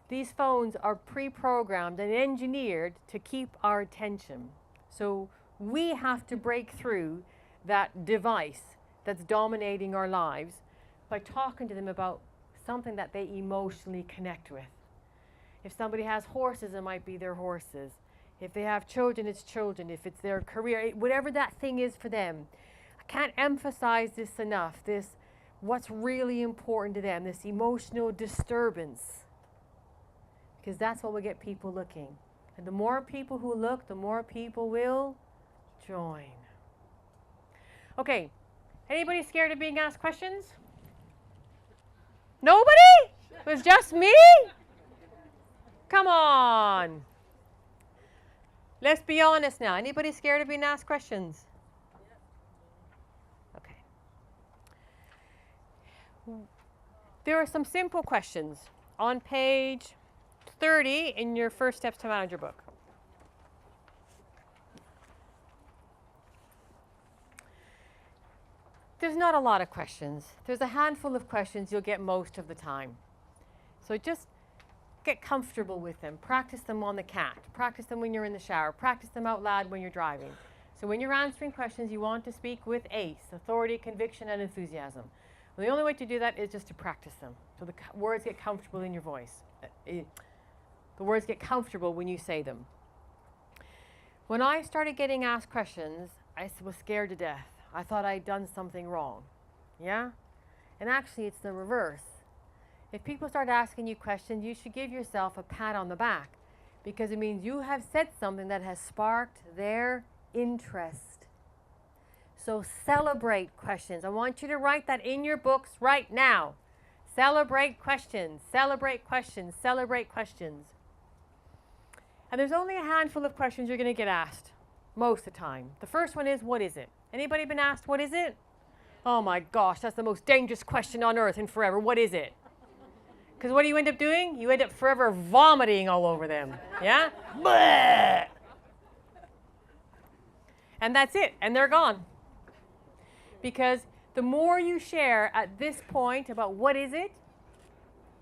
These phones are pre-programmed and engineered to keep our attention. So we have to break through that device that's dominating our lives by talking to them about something that they emotionally connect with. If somebody has horses, it might be their horses. If they have children, it's children. If it's their career, whatever that thing is for them. I can't emphasize this enough, this what's really important to them, this emotional disturbance. Because that's what will get people looking. And the more people who look, the more people will join. Okay, anybody scared of being asked questions? Nobody? It was just me? Come on. Let's be honest now. Anybody scared of being asked questions? Okay. There are some simple questions on page 30 in your First Steps to Manager book. There's not a lot of questions. There's a handful of questions you'll get most of the time. So just get comfortable with them. Practice them on the cat. Practice them when you're in the shower. Practice them out loud when you're driving. So when you're answering questions, you want to speak with ACE, authority, conviction, and enthusiasm. Well, the only way to do that is just to practice them. So the words get comfortable in your voice. The words get comfortable when you say them. When I started getting asked questions, I was scared to death. I thought I'd done something wrong. Yeah? And actually, it's the reverse. If people start asking you questions, you should give yourself a pat on the back, because it means you have said something that has sparked their interest. So celebrate questions. I want you to write that in your books right now. Celebrate questions, celebrate questions, celebrate questions. And there's only a handful of questions you're going to get asked most of the time. The first one is, what is it? Anybody been asked, what is it? Oh my gosh, that's the most dangerous question on earth and forever. What is it? Because what do you end up doing? You end up forever vomiting all over them. Yeah? Bleh! And that's it. And they're gone. Because the more you share at this point about what is it,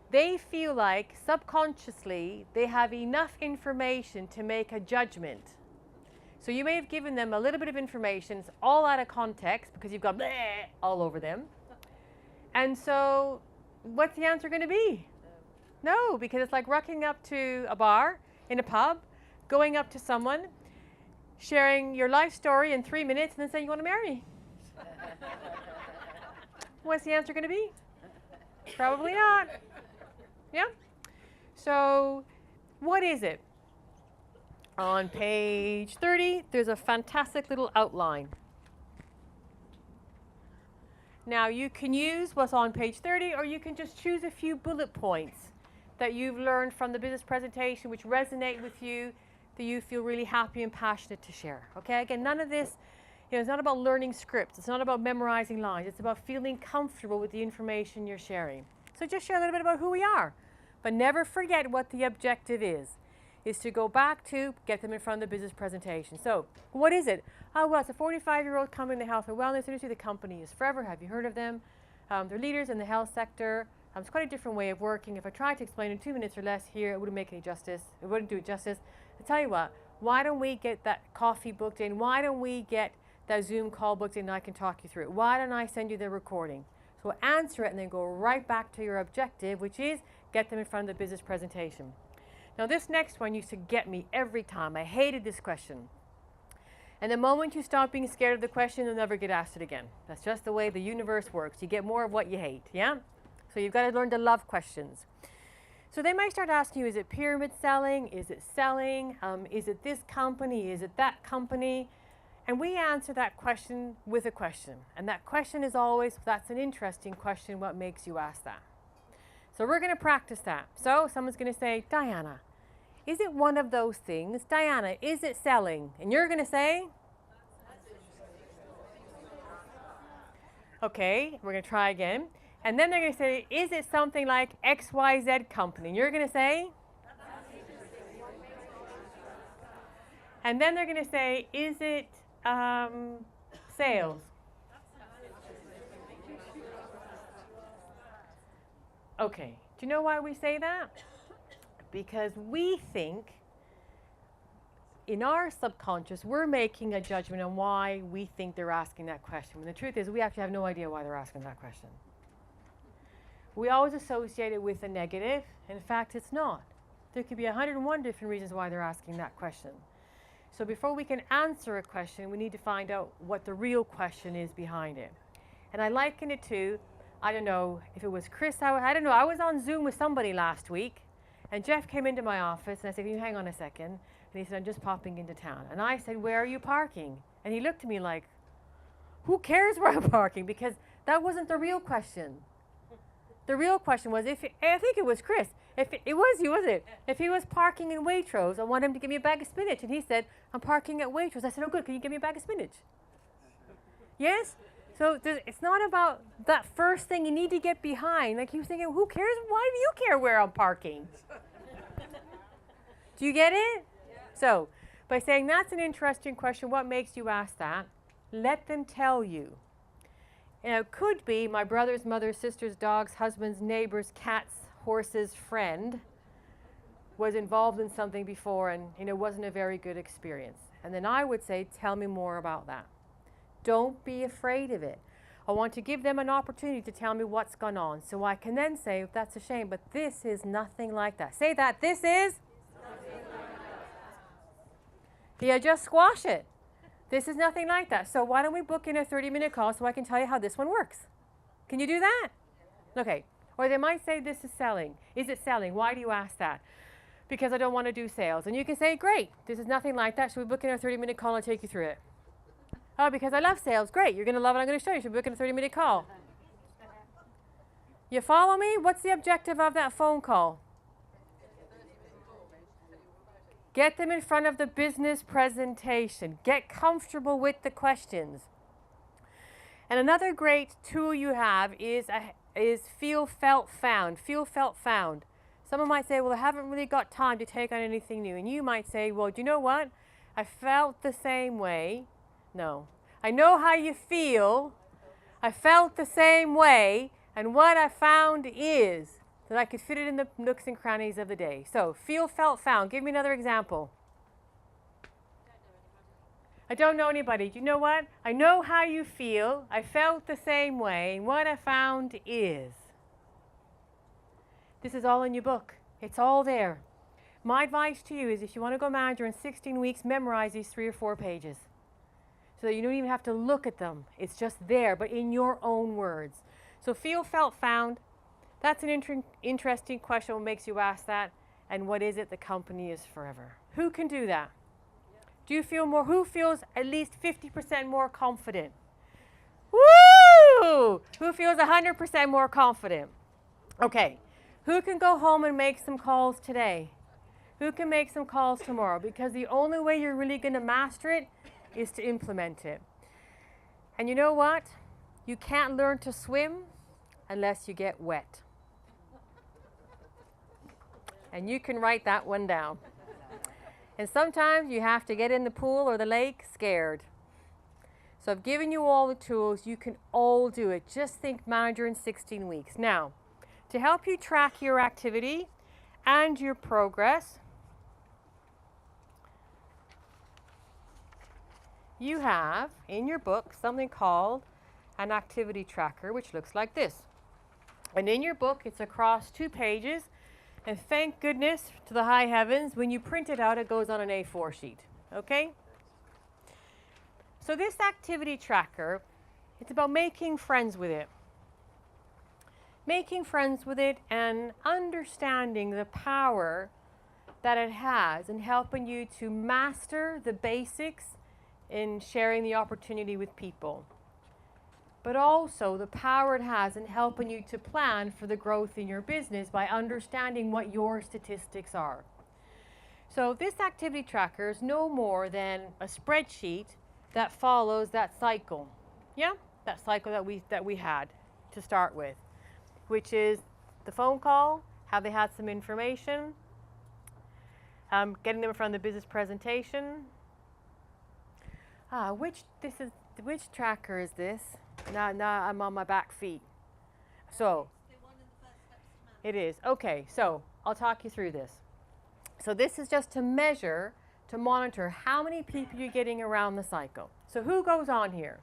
they feel like subconsciously they have enough information to make a judgment. So you may have given them a little bit of information, it's all out of context because you've got bleh all over them. And so what's the answer going to be? No, because it's like rocking up to a bar in a pub, going up to someone, sharing your life story in 3 minutes, and then saying you want to marry me. What's the answer going to be? Probably not. Yeah? So what is it? On page 30, there's a fantastic little outline. Now you can use what's on page 30, or you can just choose a few bullet points that you've learned from the business presentation which resonate with you, that you feel really happy and passionate to share. Okay, again, none of this, it's not about learning scripts, it's not about memorizing lines, it's about feeling comfortable with the information you're sharing. So just share a little bit about who we are, but never forget what the objective is to go back to get them in front of the business presentation. So what is it? Oh, well, it's a 45-year-old company in the health and wellness industry. The company is Forever. Have you heard of them? They're leaders in the health sector. It's quite a different way of working. If I tried to explain in 2 minutes or less here, it wouldn't make any justice. It wouldn't do it justice. I tell you what, why don't we get that coffee booked in? Why don't we get that Zoom call booked in and I can talk you through it? Why don't I send you the recording? So answer it and then go right back to your objective, which is get them in front of the business presentation. Now this next one used to get me every time. I hated this question. And the moment you stop being scared of the question, you'll never get asked it again. That's just the way the universe works. You get more of what you hate, yeah? So you've got to learn to love questions. So they might start asking you, is it pyramid selling? Is it selling? Is it this company? Is it that company? And we answer that question with a question. And that question is always, that's an interesting question, what makes you ask that? So we're going to practice that. So someone's going to say, Diana, is it one of those things? Diana, is it selling? And you're going to say? Okay, we're going to try again. And then they're going to say, is it something like XYZ company? And you're going to say? And then they're going to say, is it sales? Okay, do you know why we say that? Because we think in our subconscious, we're making a judgment on why we think they're asking that question. And the truth is, we actually have no idea why they're asking that question. We always associate it with a negative. In fact, it's not. There could be 101 different reasons why they're asking that question. So before we can answer a question, we need to find out what the real question is behind it. And I liken it to, I don't know if it was Chris, I don't know, I was on Zoom with somebody last week, and Jeff came into my office, and I said, can you hang on a second? And he said, I'm just popping into town. And I said, where are you parking? And he looked at me like, who cares where I'm parking? Because that wasn't the real question. The real question was, I think it was Chris. If it was you, was it? If he was parking in Waitrose, I want him to give me a bag of spinach. And he said, I'm parking at Waitrose. I said, oh good, can you give me a bag of spinach? Yes? So it's not about that first thing you need to get behind. Like he was thinking, who cares? Why do you care where I'm parking? Do you get it? Yeah. So by saying that's an interesting question, what makes you ask that? Let them tell you. And it could be my brother's, mother's, sister's, dog's, husband's, neighbor's, cat's, horse's friend was involved in something before and it wasn't a very good experience. And then I would say, tell me more about that. Don't be afraid of it. I want to give them an opportunity to tell me what's gone on. So I can then say, that's a shame, but this is nothing like that. Say that, this is? Yeah, just squash it. This is nothing like that. So why don't we book in a 30-minute call so I can tell you how this one works? Can you do that? Okay. Or they might say this is selling. Is it selling? Why do you ask that? Because I don't want to do sales. And you can say, great, this is nothing like that. Should we book in a 30-minute call and take you through it? Oh, because I love sales. Great, you're going to love it. I'm going to show you. Should we book in a 30-minute call? You follow me? What's the objective of that phone call? Get them in front of the business presentation. Get comfortable with the questions. And another great tool you have is feel, felt, found. Feel, felt, found. Someone might say, well, I haven't really got time to take on anything new. And you might say, well, do you know what? I felt the same way. No. I know how you feel. I felt the same way. And what I found is that I could fit it in the nooks and crannies of the day. So, feel, felt, found. Give me another example. I don't know anybody. Do you know what? I know how you feel. I felt the same way. And what I found is. This is all in your book. It's all there. My advice to you is if you want to go manager in 16 weeks, memorize these 3 or 4 pages. So that you don't even have to look at them. It's just there, but in your own words. So feel, felt, found. That's an interesting question. What makes you ask that? And what is it? The company is forever. Who can do that? Do you feel more? Who feels at least 50% more confident? Woo! Who feels 100% more confident? Okay. Who can go home and make some calls today? Who can make some calls tomorrow? Because the only way you're really going to master it is to implement it. And you know what? You can't learn to swim unless you get wet. And you can write that one down. And sometimes you have to get in the pool or the lake scared. So I've given you all the tools. You can all do it. Just think manager in 16 weeks. Now, to help you track your activity and your progress, you have in your book something called an activity tracker, which looks like this. And in your book, it's across 2 pages. And thank goodness to the high heavens, when you print it out, it goes on an A4 sheet. Okay? So this activity tracker, it's about making friends with it. Making friends with it and understanding the power that it has in helping you to master the basics in sharing the opportunity with people. But also the power it has in helping you to plan for the growth in your business by understanding what your statistics are. So this activity tracker is no more than a spreadsheet that follows that cycle. Yeah? That cycle that we had to start with, which is the phone call, how they had some information, getting them from the business presentation, Which tracker is this? Now I'm on my back feet. So it is. Okay, so I'll talk you through this. So this is just to measure, to monitor how many people you're getting around the cycle. So who goes on here?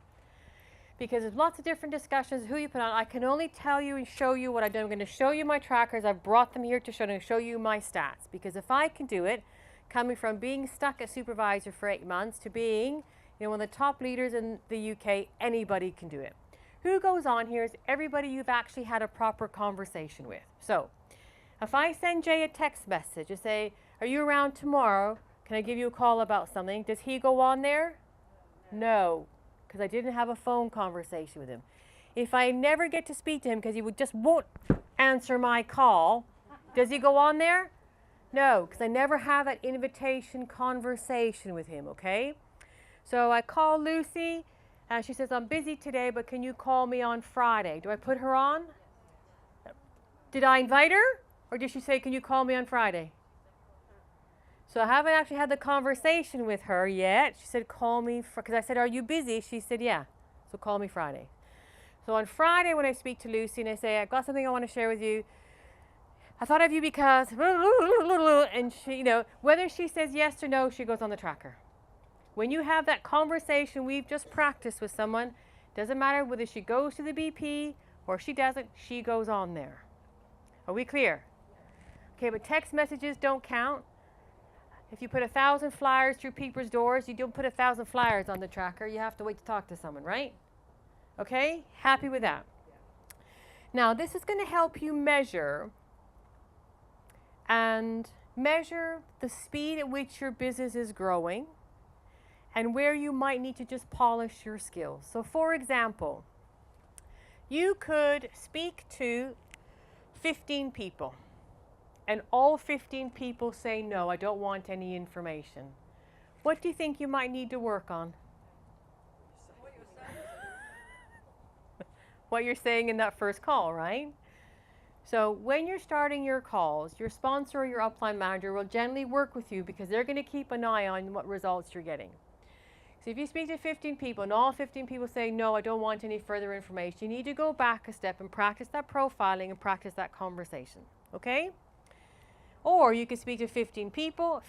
Because there's lots of different discussions, who you put on. I can only tell you and show you what I've done. I'm going to show you my trackers. I've brought them here to show you my stats. Because if I can do it, coming from being stuck as supervisor for 8 months to being one of the top leaders in the UK, anybody can do it. Who goes on here is everybody you've actually had a proper conversation with. So if I send Jay a text message and say, are you around tomorrow? Can I give you a call about something? Does he go on there? No, because I didn't have a phone conversation with him. If I never get to speak to him because he just won't answer my call, does he go on there? No, because I never have that invitation conversation with him, okay? So I call Lucy, and she says, I'm busy today, but can you call me on Friday? Do I put her on? Did I invite her? Or did she say, can you call me on Friday? So I haven't actually had the conversation with her yet. She said, call me, because I said, are you busy? She said, yeah, so call me Friday. So on Friday when I speak to Lucy and I say, I've got something I want to share with you, I thought of you because, and she, whether she says yes or no, she goes on the tracker. When you have that conversation we've just practiced with someone, doesn't matter whether she goes to the BP or she doesn't, she goes on there. Are we clear? Okay, but text messages don't count. If you put 1,000 flyers through people's doors, you don't put 1,000 flyers on the tracker. You have to wait to talk to someone, right? Okay, happy with that? Now, this is going to help you measure the speed at which your business is growing and where you might need to just polish your skills. So for example, you could speak to 15 people and all 15 people say, no, I don't want any information. What do you think you might need to work on? What you're saying in that first call, right? So when you're starting your calls, your sponsor or your upline manager will generally work with you because they're going to keep an eye on what results you're getting. So if you speak to 15 people and all 15 people say, no, I don't want any further information, you need to go back a step and practice that profiling and practice that conversation, okay? Or you can speak to 15 people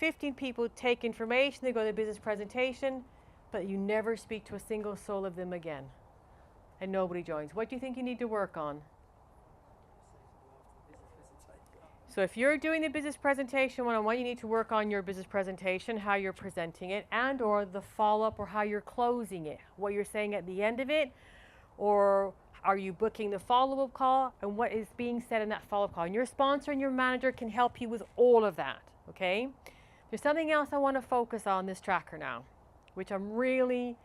take information, they go to the business presentation, but you never speak to a single soul of them again and nobody joins. What do you think you need to work on? So if you're doing the business presentation one-on-one, you need to work on your business presentation, how you're presenting it, and or the follow-up or how you're closing it, what you're saying at the end of it, or are you booking the follow-up call and what is being said in that follow-up call. And your sponsor and your manager can help you with all of that, okay? There's something else I want to focus on this tracker now, which I'm really,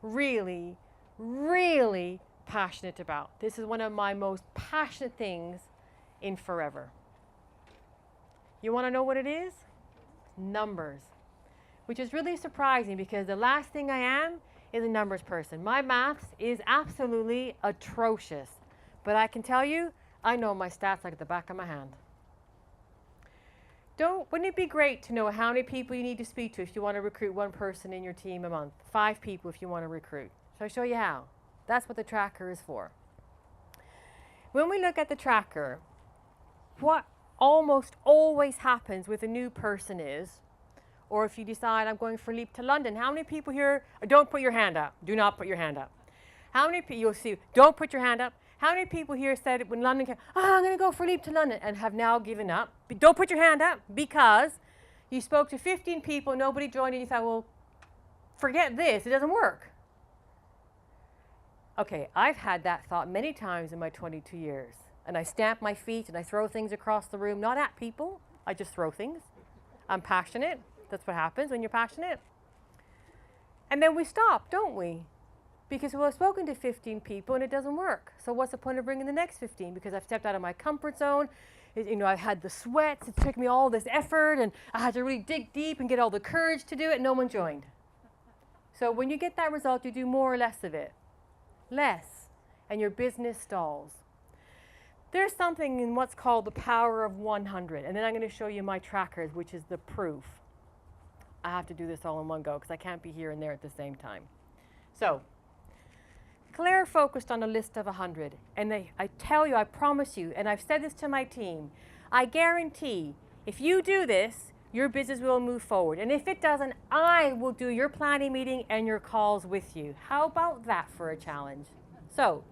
really, really passionate about. This is one of my most passionate things in forever. You want to know what it is? Numbers. Which is really surprising because the last thing I am is a numbers person. My maths is absolutely atrocious. But I can tell you, I know my stats like the back of my hand. Wouldn't it be great to know how many people you need to speak to if you want to recruit one person in your team a month? 5 people if you want to recruit. So I'll show you how. That's what the tracker is for. When we look at the tracker, what almost always happens with a new person is, or if you decide I'm going for a leap to London, how many people here, don't put your hand up, do not put your hand up. How many people, you'll see, don't put your hand up. How many people here said when London came, I'm going to go for a leap to London and have now given up? But don't put your hand up because you spoke to 15 people, nobody joined and you thought, well, forget this, it doesn't work. Okay, I've had that thought many times in my 22 years. And I stamp my feet and I throw things across the room, not at people, I just throw things. I'm passionate, that's what happens when you're passionate. And then we stop, don't we? Because we've spoken to 15 people and it doesn't work. So what's the point of bringing the next 15? Because I've stepped out of my comfort zone. I had the sweats, it took me all this effort and I had to really dig deep and get all the courage to do it, no one joined. So when you get that result, you do more or less of it. Less, and your business stalls. There's something in what's called the power of 100, and then I'm going to show you my trackers, which is the proof. I have to do this all in one go because I can't be here and there at the same time. So, Claire focused on a list of 100. And I tell you, I promise you, and I've said this to my team, I guarantee if you do this, your business will move forward. And if it doesn't, I will do your planning meeting and your calls with you. How about that for a challenge? So,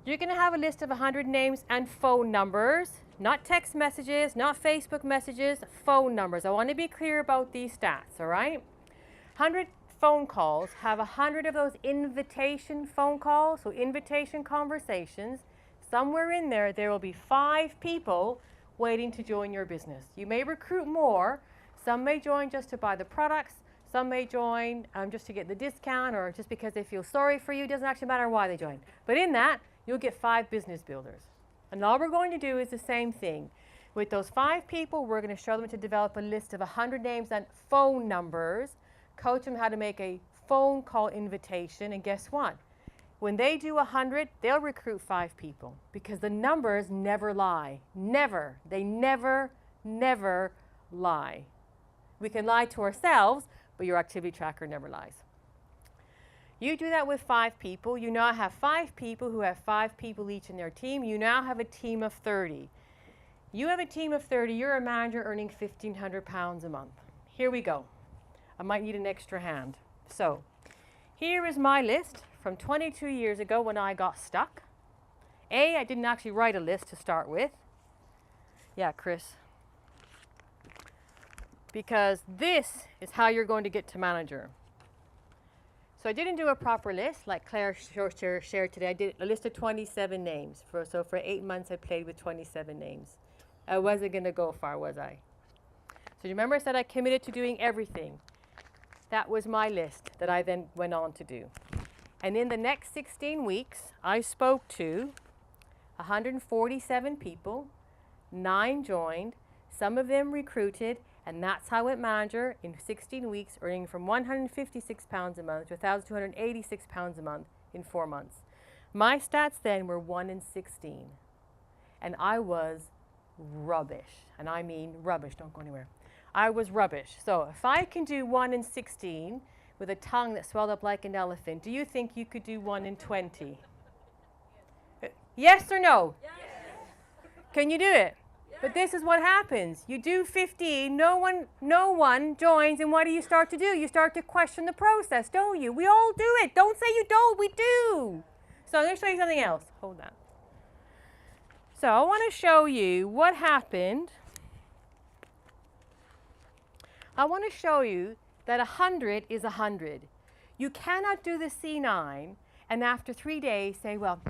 you're going to have a list of 100 names and phone numbers, not text messages, not Facebook messages, phone numbers. I want to be clear about these stats, all right? 100 phone calls, have 100 of those invitation phone calls, so invitation conversations. Somewhere in there, there will be 5 people waiting to join your business. You may recruit more. Some may join just to buy the products. Some may join just to get the discount or just because they feel sorry for you. It doesn't actually matter why they join. But in that, you'll get 5 business builders. And all we're going to do is the same thing. With those 5 people, we're going to show them to develop a list of 100 names and phone numbers, coach them how to make a phone call invitation, and guess what? When they do 100, they'll recruit 5 people because the numbers never lie. Never. They never, never lie. We can lie to ourselves, but your activity tracker never lies. You do that with 5 people. You now have 5 people who have 5 people each in their team. You now have a team of 30. You have a team of 30. You're a manager earning £1,500 a month. Here we go. I might need an extra hand. So here is my list from 22 years ago when I got stuck. I didn't actually write a list to start with. Yeah, Chris. Because this is how you're going to get to manager. So I didn't do a proper list like Claire shared today. I did a list of 27 names. So for 8 months I played with 27 names. I wasn't going to go far, was I? So you remember I said I committed to doing everything. That was my list that I then went on to do. And in the next 16 weeks, I spoke to 147 people, 9 joined, some of them recruited, and that's how I went manager in 16 weeks, earning from £156 a month to £1,286 a month in 4 months. My stats then were 1 in 16. And I was rubbish. And I mean rubbish, don't go anywhere. I was rubbish. So if I can do 1 in 16 with a tongue that swelled up like an elephant, do you think you could do 1 in 20? Yes or no? Yes. Can you do it? Yes. But this is what happens. You do 15, no one joins, and what do you start to do? You start to question the process, don't you? We all do it. Don't say you don't, we do. So I'm going to show you something else. Hold on. So I want to show you what happened. I want to show you that 100 is 100. You cannot do the C9 and after 3 days say, well,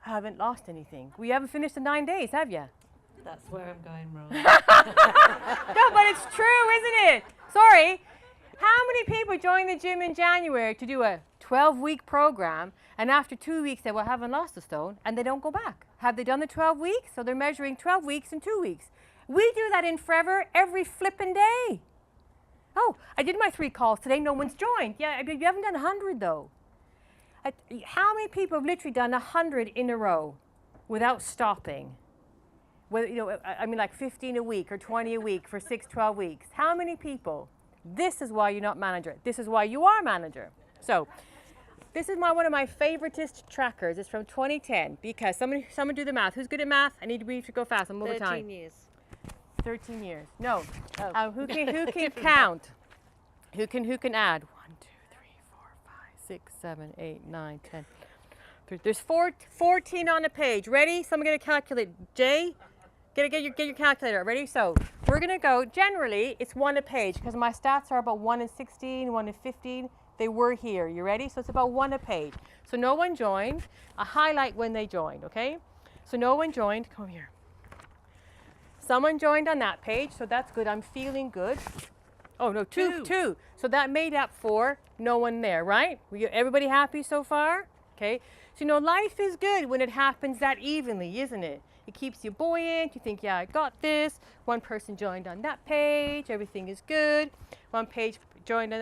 I haven't lost anything. Well, you haven't finished the 9 days, have you? That's where I'm going wrong. No, but it's true, isn't it? Sorry. How many people join the gym in January to do a 12-week program and after 2 weeks say, well, I haven't lost a stone, and they don't go back? Have they done the 12 weeks? So they're measuring 12 weeks and 2 weeks. We do that in Forever every flippin' day. Oh, I did my 3 calls today. No one's joined. Yeah, you haven't done 100 though. How many people have literally done 100 in a row without stopping? Well, you know, I mean like 15 a week or 20 a week for 6, 12 weeks. How many people? This is why you're not manager. This is why you are manager. So this is one of my favoritist trackers. It's from 2010 because someone do the math. Who's good at math? I need to go fast. I'm over time. 13 years. 13 years. No. Oh. Who can count? Who can add? 1, 2, 3, 4, 5, 6, 7, 8, 9, 10. There's 14 on the page. Ready? Someone get a calculator. Jay, get your calculator. Ready? So we're gonna go. Generally, it's 1 a page because my stats are about 1 in 16, 1 in 15. They were here. You ready? So it's about 1 a page. So no one joined. I highlight when they joined. Okay? So no one joined. Come here. Someone joined on that page, so that's good. I'm feeling good. Oh, no, two. So that made up for no one there, right? Everybody happy so far? Okay. So, you know, life is good when it happens that evenly, isn't it? It keeps you buoyant. You think, yeah, I got this. One person joined on that page. Everything is good. One person joined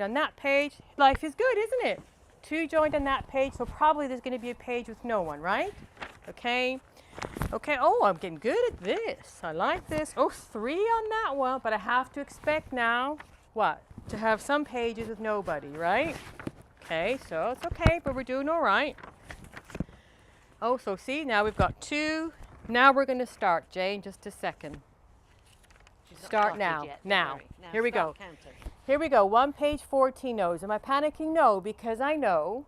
on that page. Life is good, isn't it? 2 joined on that page, so probably there's going to be a page with no one, right? Okay. Okay, oh, I'm getting good at this. I like this. Oh, 3 on that one, but I have to expect now, what? To have some pages with nobody, right? Okay, so it's okay, but we're doing all right. Oh, so see, now we've got 2. Now we're going to start, Jay, in just a second. She's not Start started now. yet, don't Now. worry. Now Here we start go. counting. Here we go. 1 page 14 no's. Am I panicking? No, because I know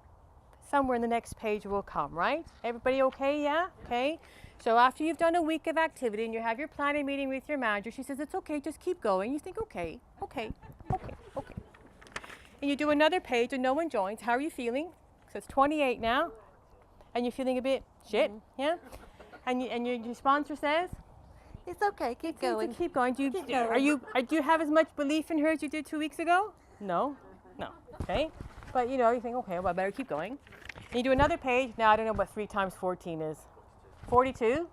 somewhere in the next page will come, right? Everybody okay? Yeah? Okay. So after you've done a week of activity and you have your planning meeting with your manager, she says, it's okay, just keep going. You think, okay. And you do another page and no one joins. How are you feeling? So it's 28 now. And you're feeling a bit shit, yeah? And your sponsor says, It's okay, keep going. keep going. Do Keep going. you have as much belief in her as you did 2 weeks ago? No. Okay. But you think, okay, well, I better keep going. And you do another page. Now I don't know what 3 times 14 is. 42.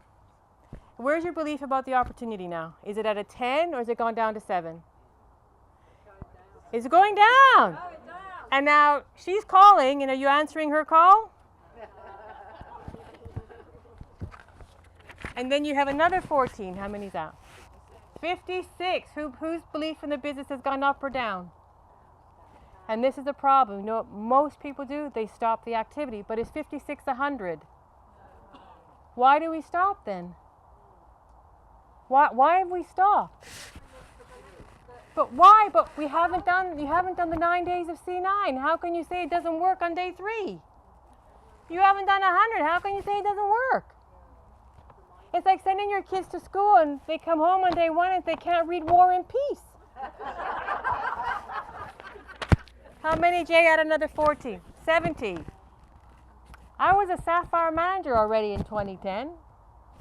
Where's your belief about the opportunity now? Is it at a 10 or has it gone down to 7? Is it going down? And now she's calling, and are you answering her call? And then you have another 14. How many's that? 56. Whose belief in the business has gone up or down? And this is the problem. You know what most people do? They stop the activity. But is 56 100? Why do we stop then? Why have we stopped? But why? But you haven't done the 9 days of C9. How can you say it doesn't work on day 3? You haven't done 100. How can you say it doesn't work? It's like sending your kids to school and they come home on day 1 and they can't read War and Peace. How many, Jay? Add another 14. 70. I was a Sapphire manager already in 2010.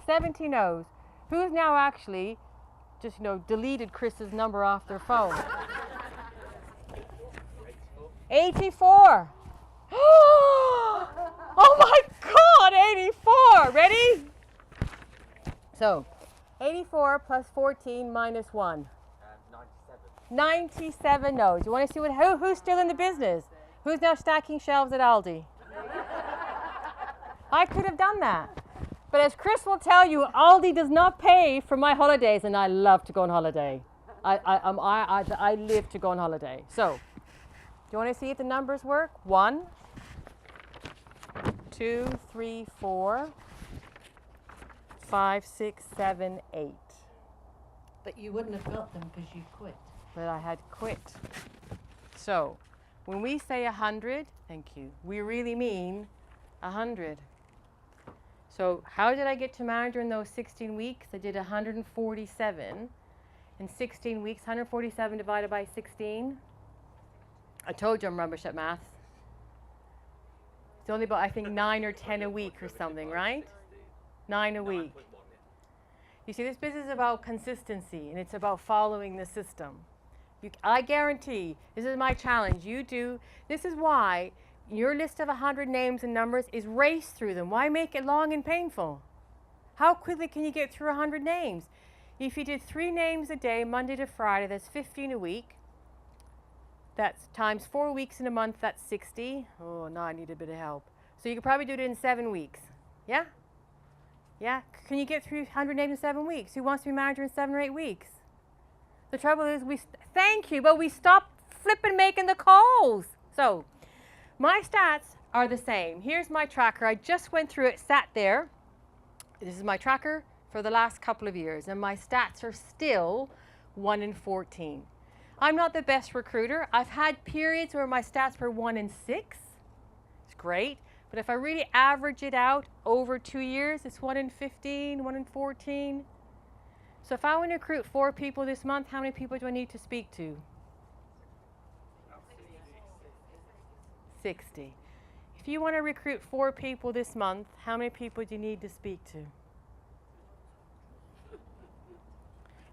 70 no's. Who's now actually just, deleted Chris's number off their phone? 84. Oh my God, 84. Ready? So, 84 plus 14 minus 1. 97 no's. You want to see who's still in the business? Who's now stacking shelves at Aldi? I could have done that. But as Chris will tell you, Aldi does not pay for my holidays, and I love to go on holiday. I live to go on holiday. So, do you want to see if the numbers work? 1, 2, 3, 4, 5, 6, 7, 8. But you wouldn't have got them because you quit. But I had quit. So, when we say 100, thank you, we really mean 100. So how did I get to manager in those 16 weeks? I did 147 in 16 weeks. 147 divided by 16. I told you I'm rubbish at maths. It's only about, I think, 9 or 10 a week or something, right? 9 a week. You see, this business is about consistency, and it's about following the system. I guarantee, this is my challenge, this is why your list of 100 names and numbers is race through them. Why make it long and painful? How quickly can you get through 100 names? If you did 3 names a day, Monday to Friday, that's 15 a week. That's times 4 weeks in a month, that's 60. Oh, now I need a bit of help. So you could probably do it in 7 weeks. Yeah? Yeah? Can you get through 100 names in 7 weeks? Who wants to be manager in 7 or 8 weeks? The trouble is, thank you, but we stopped flipping making the calls. So, my stats are the same. Here's my tracker. I just went through it, sat there. This is my tracker for the last couple of years, and my stats are still 1 in 14. I'm not the best recruiter. I've had periods where my stats were 1 in 6. It's great. But if I really average it out over 2 years, it's 1 in 15, 1 in 14. So if I want to recruit 4 people this month, how many people do I need to speak to? 60. If you want to recruit 4 people this month, how many people do you need to speak to?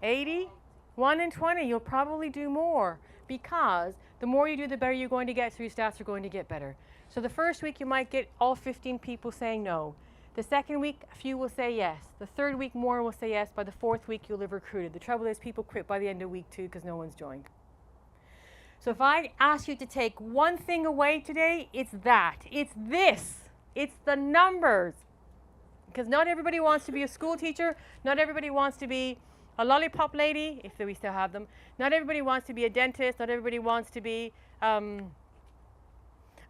80? 1 in 20. You'll probably do more, because the more you do, the better you're going to get, so your stats are going to get better. So the first week you might get all 15 people saying no. The second week, a few will say yes. The third week, more will say yes. By the 4th week, you'll have recruited. The trouble is, people quit by the end of week 2 because no one's joined. So if I ask you to take one thing away today, it's that. It's this. It's the numbers. Because not everybody wants to be a school teacher. Not everybody wants to be a lollipop lady, if we still have them. Not everybody wants to be a dentist. Not everybody wants to be a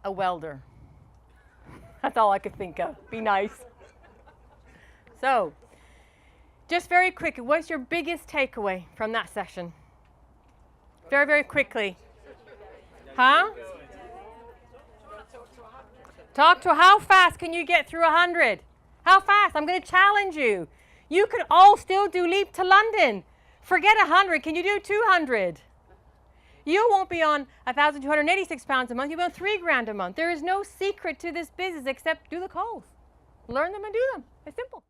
a welder. That's all I could think of. Be nice. So, just very quick, what's your biggest takeaway from that session? Very, very quickly. Huh? Talk to how fast can you get through 100? How fast? I'm going to challenge you. You could all still do Leap to London. Forget 100. Can you do 200? You won't be on 1,286 pounds a month. You'll be on $3,000 a month. There is no secret to this business except do the calls. Learn them and do them. It's simple.